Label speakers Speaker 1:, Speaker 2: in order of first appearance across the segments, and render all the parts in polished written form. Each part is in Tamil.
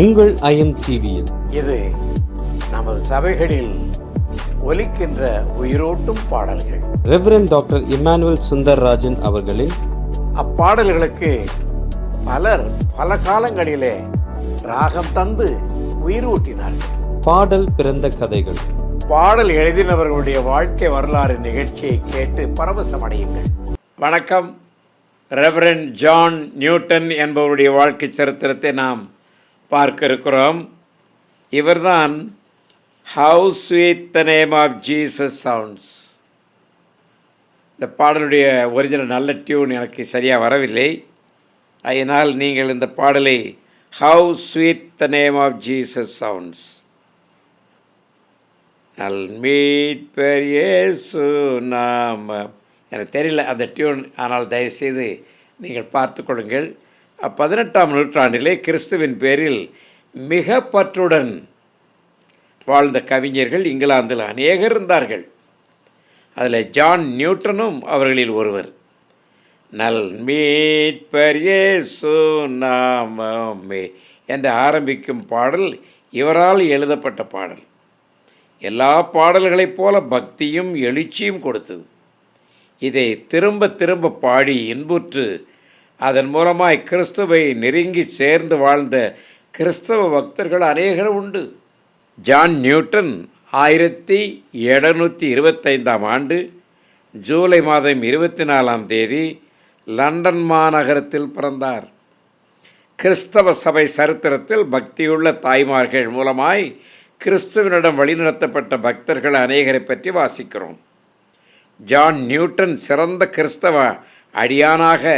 Speaker 1: உங்கள் ஐஎம் டிவியில்
Speaker 2: இது நமது சபைகளில் ஒலிக்கின்ற உயிரோட்டும் பாடல்கள்.
Speaker 1: ரெவரண்ட் டாக்டர் இம்மானுவேல் சுந்தர்ராஜன் அவர்களின்
Speaker 2: அப்பாடல்களுக்கு பலர் பல காலங்களிலே ராகம் தந்து உயிர் ஊட்டினார்கள்.
Speaker 1: பாடல் பிறந்த கதைகள்.
Speaker 2: பாடல் எழுதினவர்களுடைய வாழ்க்கை வரலாறு நிகழ்ச்சியை கேட்டு பரவசமடையுங்கள். வணக்கம். ரெவரண்ட் ஜான் நியூட்டன் என்பவருடைய வாழ்க்கை சரித்திரத்தை நாம் பார்க்க இருக்கிறோம். இவர்தான் how sweet the name of Jesus sounds. இந்த பாடலுடைய ஒரிஜினல் நல்ல டியூன் எனக்கு சரியாக வரவில்லை. அதனால் நீங்கள் இந்த பாடலை how sweet the name of Jesus sounds நல் மீட் பெரியேசு நாம, எனக்கு தெரியல அந்த டியூன். ஆனால் தயவுசெய்து நீங்கள் பார்த்து கொள்ளுங்கள். 18ஆம் நூற்றாண்டிலே கிறிஸ்துவின் பேரில் மிக பற்றுடன் வாழ்ந்த கவிஞர்கள் இங்கிலாந்தில் அநேகர் இருந்தார்கள். அதில் ஜான் நியூட்டனும் அவர்களில் ஒருவர். நல் மீட்பர் இயேசு நாமமே என்று ஆரம்பிக்கும் பாடல் இவரால் எழுதப்பட்ட பாடல். எல்லா பாடல்களைப் போல பக்தியும் எழுச்சியும் கொடுத்தது. இதை திரும்ப திரும்ப பாடி இன்புற்று அதன் மூலமாய் கிறிஸ்துவை நெருங்கி சேர்ந்து வாழ்ந்த கிறிஸ்தவ பக்தர்கள் அநேகர் உண்டு. ஜான் நியூட்டன் 1725ஆம் ஆண்டு ஜூலை மாதம் 24ஆம் தேதி லண்டன் மாநகரத்தில் பிறந்தார். கிறிஸ்தவ சபை சரித்திரத்தில் பக்தியுள்ள தாய்மார்கள் மூலமாய் கிறிஸ்துவனிடம் வழிநடத்தப்பட்ட பக்தர்கள் அநேகரை பற்றி வாசிக்கிறோம். ஜான் நியூட்டன் சிறந்த கிறிஸ்தவ அடியானாக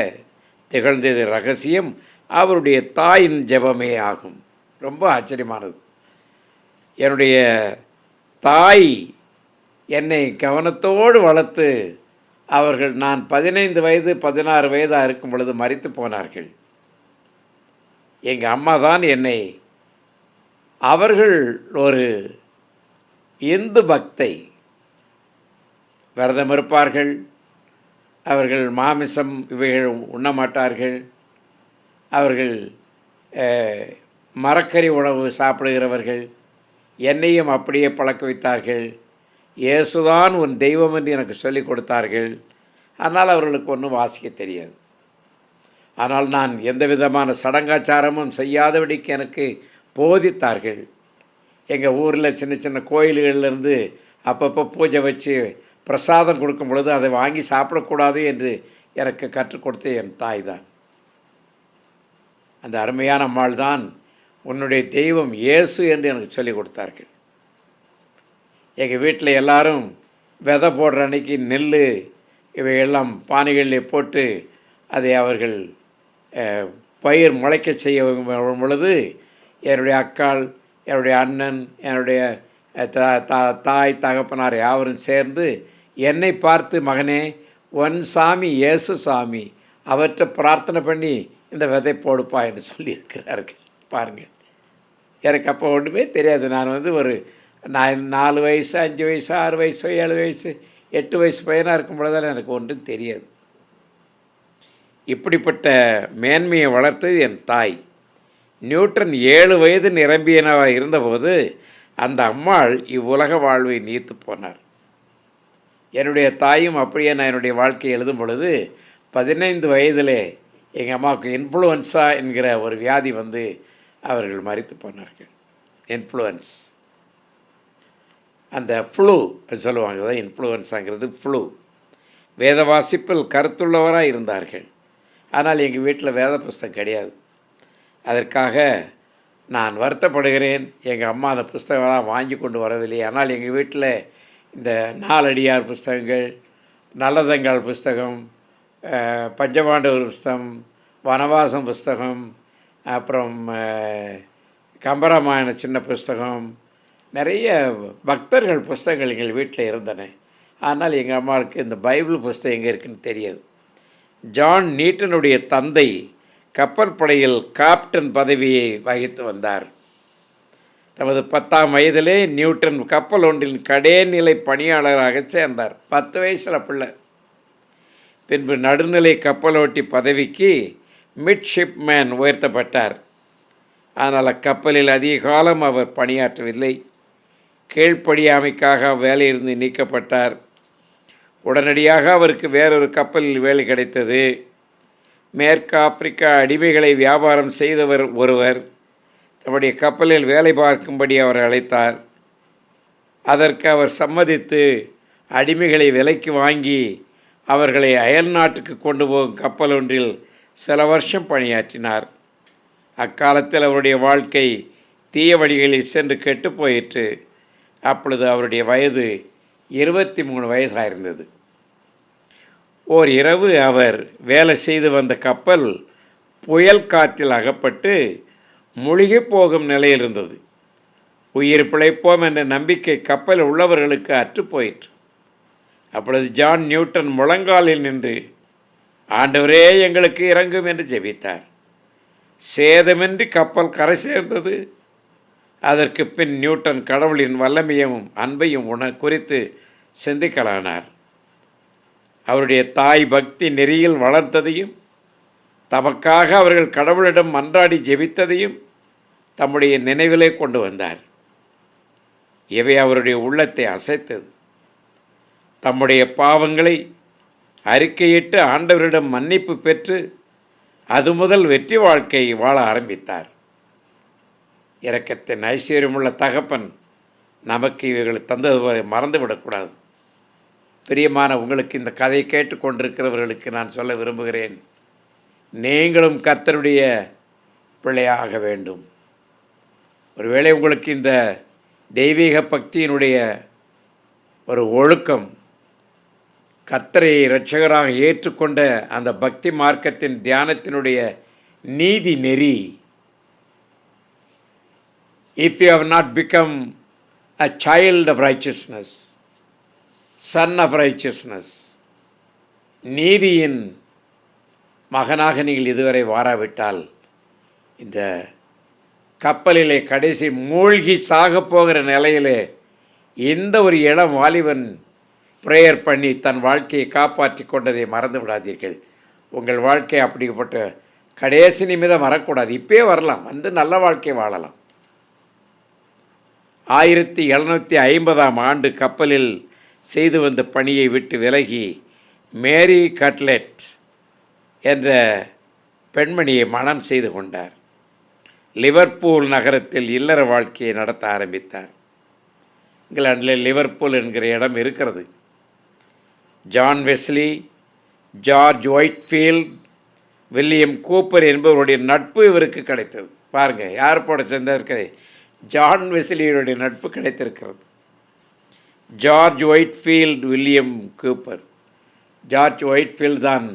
Speaker 2: திகழ்ந்தது ரகசியம் அவருடைய தாயின் ஜெபமே ஆகும். ரொம்ப ஆச்சரியமானது. என்னுடைய தாய் என்னை கவனத்தோடு வளர்த்து அவர்கள் நான் 15 வயது 16 வயதாக இருக்கும் பொழுது மரித்து போனார்கள். எங்கள் அம்மா தான் என்னை, அவர்கள் ஒரு இந்து பக்தை, விரதம் இருப்பார்கள். அவர்கள் மாமிசம் இவைகள் உண்ணமாட்டார்கள். அவர்கள் மரக்கறி உணவு சாப்பிடுகிறவர்கள். என்னையும் அப்படியே பழக்க வைத்தார்கள். இயேசுதான் உன் தெய்வம் என்று எனக்கு சொல்லிக் கொடுத்தார்கள். ஆனால் அவர்களுக்கு ஒன்றும் வாசிக்க தெரியாது. ஆனால் நான் எந்த விதமான சடங்காச்சாரமும் செய்யாதபடிக்கு எனக்கு போதித்தார்கள். எங்கள் ஊரில் சின்ன சின்ன கோயில்களிலிருந்து அப்பப்போ பூஜை வச்சு பிரசாதம் கொடுக்கும் பொழுது அதை வாங்கி சாப்பிடக்கூடாது என்று எனக்கு கற்றுக் கொடுத்த என் தாய் தான். அந்த அருமையான அம்மாள் தான் உன்னுடைய தெய்வம் இயேசு என்று எனக்கு சொல்லிக் கொடுத்தார்கள். எங்கள் வீட்டில் எல்லாரும் விதை போடுற அன்னைக்கு நெல் இவையெல்லாம் பானைகளில் போட்டு அதை அவர்கள் பயிர் முளைக்க செய்ய பொழுது என்னுடைய அக்காள், என்னுடைய அண்ணன், என்னுடைய தாய் தகப்பனார் யாவரும் சேர்ந்து என்னை பார்த்து, மகனே ஒன் சாமி இயேசு சாமி, அவற்றை பிரார்த்தனை பண்ணி இந்த விதை போடுப்பா என்று சொல்லியிருக்கிறார்கள். பாருங்கள், எனக்கு அப்போ ஒன்றுமே தெரியாது. நான் ஒரு 4 வயசு 5 வயசு 6 வயசு 7 வயசு 8 வயசு பையனாக இருக்கும் பொழுதெல்லாம் எனக்கு ஒன்றும் தெரியாது. இப்படிப்பட்ட மேன்மையை வளர்த்தது என் தாய். நியூட்டன் 7 வயது நிரம்பியனவாக இருந்தபோது அந்த அம்மாள் இவ்வுலக வாழ்வை நீத்து போனார். என்னுடைய தாயும் அப்படியே நான் என்னுடைய வாழ்க்கையை எழுதும் பொழுது 15 வயதிலே எங்கள் அம்மாவுக்கு இன்ஃப்ளூயன்ஸா என்கிற ஒரு வியாதி வந்து அவர்கள் மரித்து போனார்கள். இன்ஃப்ளூயன்ஸ், அந்த ஃப்ளூ சொல்லுவாங்க, தான் இன்ஃப்ளூயன்ஸாங்கிறது ஃப்ளூ. வேத வாசிப்பில் கருத்துள்ளவராக இருந்தார்கள். ஆனால் எங்கள் வீட்டில் வேத புஸ்தகம் கிடையாது. அதற்காக நான் வருத்தப்படுகிறேன். எங்கள் அம்மா அந்த புஸ்தகம்லாம் வாங்கி கொண்டு வரவில்லை. ஆனால் எங்கள் வீட்டில் இந்த நாலடியார் புஸ்தகங்கள், நல்லதங்கால் புஸ்தகம், பஞ்சபாண்டவர் புஸ்தகம், வனவாசம் புஸ்தகம், அப்புறம் கம்பராமாயண சின்ன புஸ்தகம், நிறைய பக்தர்கள் புஸ்தகங்கள் எங்கள் வீட்டில் இருந்தன. ஆனால் எங்கள் அம்மாவுக்கு இந்த பைபிள் புஸ்தகம் எங்கே இருக்குன்னு தெரியாது. ஜான் நியூட்டனுடைய தந்தை கப்பல் படையில் கேப்டன் பதவியை வகித்து வந்தார். தமது 10ஆம் வயதிலே நியூட்டன் கப்பல் ஒன்றின் கடைநிலை பணியாளராக சேர்ந்தார். 10 வயசில் பிள்ளை. பின்பு நடுநிலை கப்பலோட்டி பதவிக்கு மிட்ஷிப்மேன் உயர்த்தப்பட்டார். ஆனால் அக்கப்பலில் அதிக காலம் அவர் பணியாற்றவில்லை. கீழ்ப்படியாமைக்காக வேலையிலிருந்து நீக்கப்பட்டார். உடனடியாக அவருக்கு வேறொரு கப்பலில் வேலை கிடைத்தது. மேற்கு ஆப்பிரிக்கா அடிமைகளை வியாபாரம் செய்தவர் ஒருவர் தம்முடைய கப்பலில் வேலை பார்க்கும்படி அவர் அழைத்தார். அதற்கு அவர் சம்மதித்து அடிமைகளை விலைக்கு வாங்கி அவர்களை அயல் நாட்டுக்கு கொண்டு போகும் கப்பல் ஒன்றில் சில வருஷம் பணியாற்றினார். அக்காலத்தில் அவருடைய வாழ்க்கை தீய வழிகளில் சென்று கெட்டு போயிற்று. அப்பொழுது அவருடைய வயது 23 வயசாயிருந்தது. ஓர் இரவு அவர் வேலை செய்து வந்த கப்பல் புயல் காற்றில் அகப்பட்டு முழுகி போகும் நிலையில் இருந்தது. உயிர் பிழைப்போம் என்ற நம்பிக்கை கப்பல் உள்ளவர்களுக்கு அற்றுப்போயிற்று. அப்பொழுது ஜான் நியூட்டன் முழங்காலில் நின்று, ஆண்டவரே எங்களுக்கு இறங்கும் என்று ஜெபித்தார். சேதமின்றி கப்பல் கரை சேர்ந்தது. அதற்கு பின் நியூட்டன் கடவுளின் வல்லமையும் அன்பையும் குறித்து சிந்திக்கலானார். அவருடைய தாய் பக்தி நெறியில் வளர்ந்ததையும் தமக்காக அவர்கள் கடவுளிடம் மன்றாடி ஜெபித்ததையும் தம்முடைய நினைவிலே கொண்டு வந்தார். இவை அவருடைய உள்ளத்தை அசைத்தது. தம்முடைய பாவங்களை அறிக்கையிட்டு ஆண்டவரிடம் மன்னிப்பு பெற்று அது முதல் வெற்றி வாழ்க்கை வாழ ஆரம்பித்தார். இரக்கத்தின் ஐஸ்வர்யமுள்ள தகப்பன் நமக்கு இவைகளை தந்தது மறந்துவிடக்கூடாது. பிரியமான உங்களுக்கு இந்த கதையை கேட்டுக்கொண்டிருக்கிறவர்களுக்கு நான் சொல்ல விரும்புகிறேன், நீங்களும் கர்த்தருடைய பிள்ளையாக வேண்டும். ஒருவேளை உங்களுக்கு இந்த தெய்வீக பக்தியினுடைய ஒரு ஒழுக்கம், கர்த்தரை இரட்சகராக ஏற்றுக்கொண்ட அந்த பக்தி மார்க்கத்தின் தியானத்தினுடைய நீதி நெறி, if you have not become a child of righteousness, son of righteousness, நீதியின் மகனாக நீங்கள் இதுவரை வாராவிட்டால் இந்த கப்பலிலே கடைசி மூழ்கி சாக போகிற நிலையிலே இந்த ஒரு இளம் வாலிபன் ப்ரேயர் பண்ணி தன் வாழ்க்கையை காப்பாற்றி கொண்டதை மறந்து விடாதீர்கள். உங்கள் வாழ்க்கை அப்படிப்பட்ட கடைசி நிமிடம் வரக்கூடாது. இப்பே வரலாம், வந்து நல்ல வாழ்க்கை வாழலாம். 1750ஆம் ஆண்டு கப்பலில் செய்து வந்த பணியை விட்டு விலகி மேரி கட்லெட் என்ற பெண்மணியை மணம் செய்து கொண்டார். லிவர்பூல் நகரத்தில் இல்லற வாழ்க்கையை நடத்த ஆரம்பித்தார். இங்கிலாண்டில் லிவர்பூல் என்கிற இடம் இருக்கிறது. John Wesley, George Whitefield, William Cowper என்பவருடைய நட்பு இவருக்கு கிடைத்தது. பாருங்கள், யார் போட சேர்ந்திருக்கிறது? ஜான் வெஸ்லியுடைய நட்பு கிடைத்திருக்கிறது. George Whitefield, William Cooper. George Whitefield தான்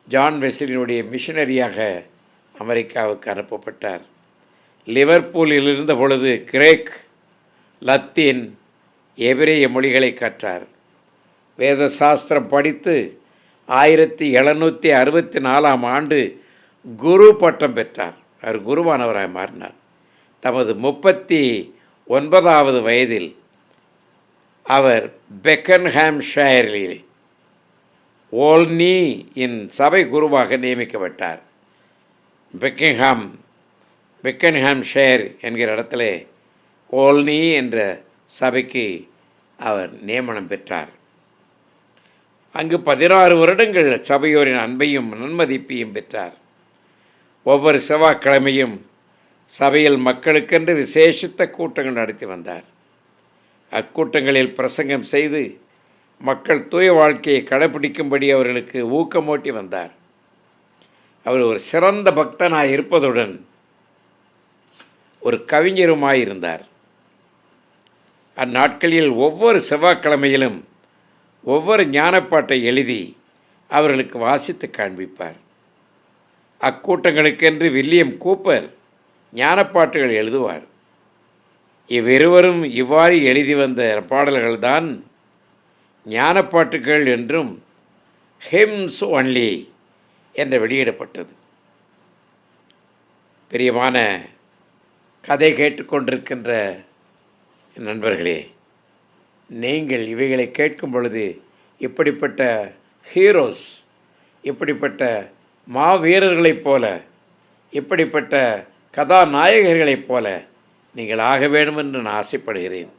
Speaker 2: ஜான் வெஸ்லியினுடைய மிஷனரியாக அமெரிக்காவுக்கு அனுப்பப்பட்டார். லிவர்பூலில் இருந்த பொழுது கிரேக், லத்தீன், எபிரேய மொழிகளை கற்றார். வேத சாஸ்திரம் படித்து 1764ஆம் ஆண்டு குரு பட்டம் பெற்றார். அவர் குருவானவராக மாறினார். தமது 39வது வயதில் அவர் பெக்கன்ஹாம்ஷயரில் ஓல்னி இன் சபை குருவாக நியமிக்கப்பட்டார். பெக்கன்ஹாம்ஷயர் என்கிற இடத்துல ஓல்னி என்ற சபைக்கு அவர் நியமனம் பெற்றார். அங்கு 16 வருடங்கள் சபையோரின் அன்பையும் நன்மதிப்பையும் பெற்றார். ஒவ்வொரு செவ்வாய்க்கிழமையும் சபையில் மக்களுக்கென்று விசேஷித்த கூட்டங்கள் நடத்தி வந்தார். அக்கூட்டங்களில் பிரசங்கம் செய்து மக்கள் தூய வாழ்க்கையை கடைப்பிடிக்கும்படி அவர்களுக்கு ஊக்கமூட்டி வந்தார். அவர் ஒரு சிறந்த பக்தனாய் இருப்பதுடன் ஒரு கவிஞருமாயிருந்தார். அந்நாட்களில் ஒவ்வொரு செவ்வாய்க்கிழமையிலும் ஒவ்வொரு ஞானப்பாட்டை எழுதி அவர்களுக்கு வாசித்து காண்பிப்பார். அக்கூட்டங்களுக்கென்று வில்லியம் கூப்பர் ஞானப்பாட்டுகள் எழுதுவார். இவ்விருவரும் இவ்வாறு எழுதி வந்த பாடல்கள்தான் ஞானப்பாட்டுகள் என்றும் ஹிம்ஸ் ஒன்லி என்று வெளியிடப்பட்டது. பிரியமான கதை கேட்டுக்கொண்டிருக்கின்ற நண்பர்களே, நீங்கள் இவைகளை கேட்கும் பொழுது இப்படிப்பட்ட ஹீரோஸ், இப்படிப்பட்ட மாவீரர்களைப் போல, இப்படிப்பட்ட கதாநாயகர்களைப் போல நீங்கள் ஆக வேண்டும் என்று நான் ஆசைப்படுகிறேன்.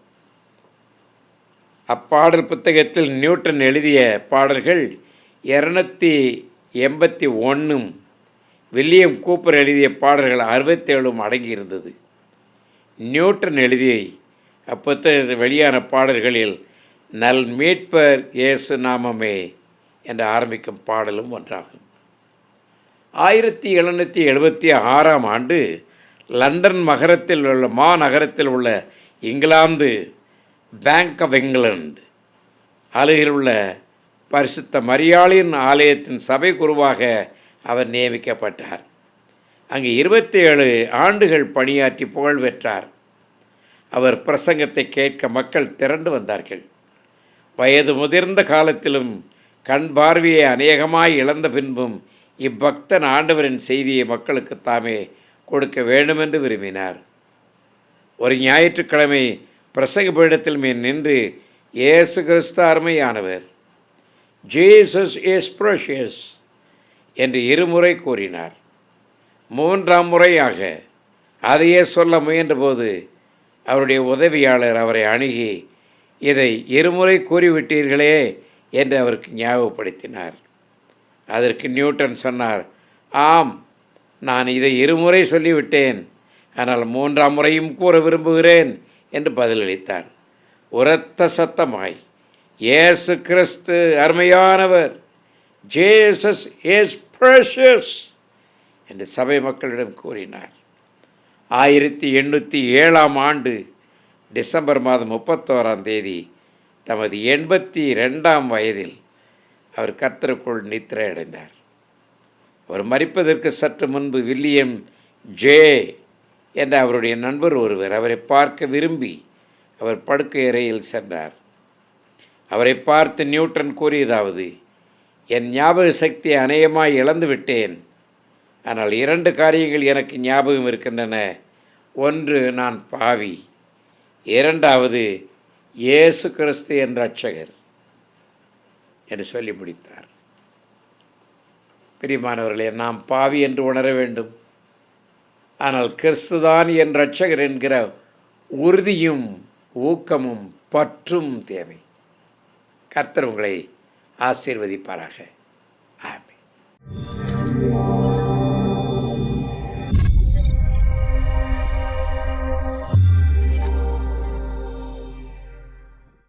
Speaker 2: அப்பாடல் புத்தகத்தில் நியூட்டன் எழுதிய பாடல்கள் 281, வில்லியம் கூப்பர் எழுதிய பாடல்கள் 67 அடங்கியிருந்தது. நியூட்டன் எழுதிய அப்புத்தகத்தில் வெளியான பாடல்களில் நல் மீட்பர் இயேசு நாமமே என்று ஆரம்பிக்கும் பாடலும் ஒன்றாகும். 1776 ஆண்டு லண்டன் மாநகரத்தில் உள்ள இங்கிலாந்து பேங்க் ஆஃப் இங்கிலாந்து அருகில் உள்ள பரிசுத்த மரியாளின் ஆலயத்தின் சபை குருவாக அவர் நியமிக்கப்பட்டார். அங்கு 27 ஆண்டுகள் பணியாற்றி புகழ் பெற்றார். அவர் பிரசங்கத்தை கேட்க மக்கள் திரண்டு வந்தார்கள். வயது முதிர்ந்த காலத்திலும் கண் பார்வையை அநேகமாய் இழந்த பின்பும் இப்பக்தன் ஆண்டவரின் செய்தியை மக்களுக்கு தாமே கொடுக்க வேண்டுமென்று விரும்பினார். ஒரு ஞாயிற்றுக்கிழமை பிரசங்க பீடத்தில் மேல் நின்று இயேசு கிறிஸ்து அருமையானவர், ஜீசஸ் இஸ் ப்ரெஷியஸ் என்று இருமுறை கூறினார். 3ஆம் முறையாக அதையே சொல்ல முயன்றபோது அவருடைய உதவியாளர் அவரை அணுகி, இதை இருமுறை கூறிவிட்டீர்களே என்று அவருக்கு ஞாபகப்படுத்தினார். அதற்கு நியூட்டன் சொன்னார், ஆம், நான் இதை இருமுறை சொல்லிவிட்டேன், ஆனால் 3ஆம் முறையும் கூற விரும்புகிறேன் என்று பதிலளித்தார். உரத்த சத்தமாய், இயேசு கிறிஸ்து அருமையானவர், ஜீசஸ் இஸ் ப்ரெஷியஸ் என்று சபை மக்களிடம் கூறினார். 1807 ஆண்டு டிசம்பர் மாதம் 31 தமது 82ஆம் வயதில் அவர் கர்த்தருக்குள் நித்திரை அடைந்தார். அவர் மரிப்பதற்கு சற்று முன்பு வில்லியம் ஜே என்ற அவருடைய நண்பர் ஒருவர் அவரை பார்க்க விரும்பி அவர் படுக்கை அறையில் சென்றார். அவரை பார்த்து நியூட்டன் கூறியதாவது, என் ஞாபக சக்தியை அநேகமாய் இழந்து விட்டேன். ஆனால் 2 காரியங்கள் எனக்கு ஞாபகம் இருக்கின்றன. ஒன்று, நான் பாவி. 2வது, இயேசு கிறிஸ்து என் இரட்சகர் என்று சொல்லி முடித்தார். பிரியமானவர்களே, நாம் பாவி என்று உணர வேண்டும். ஆனால் கிறிஸ்துதான் என் இரட்சகர் என்கிற உறுதியும் ஊக்கமும் பற்றும் தேவை. கர்த்தர் உங்களை ஆசீர்வதிப்பாராக. ஆமென்.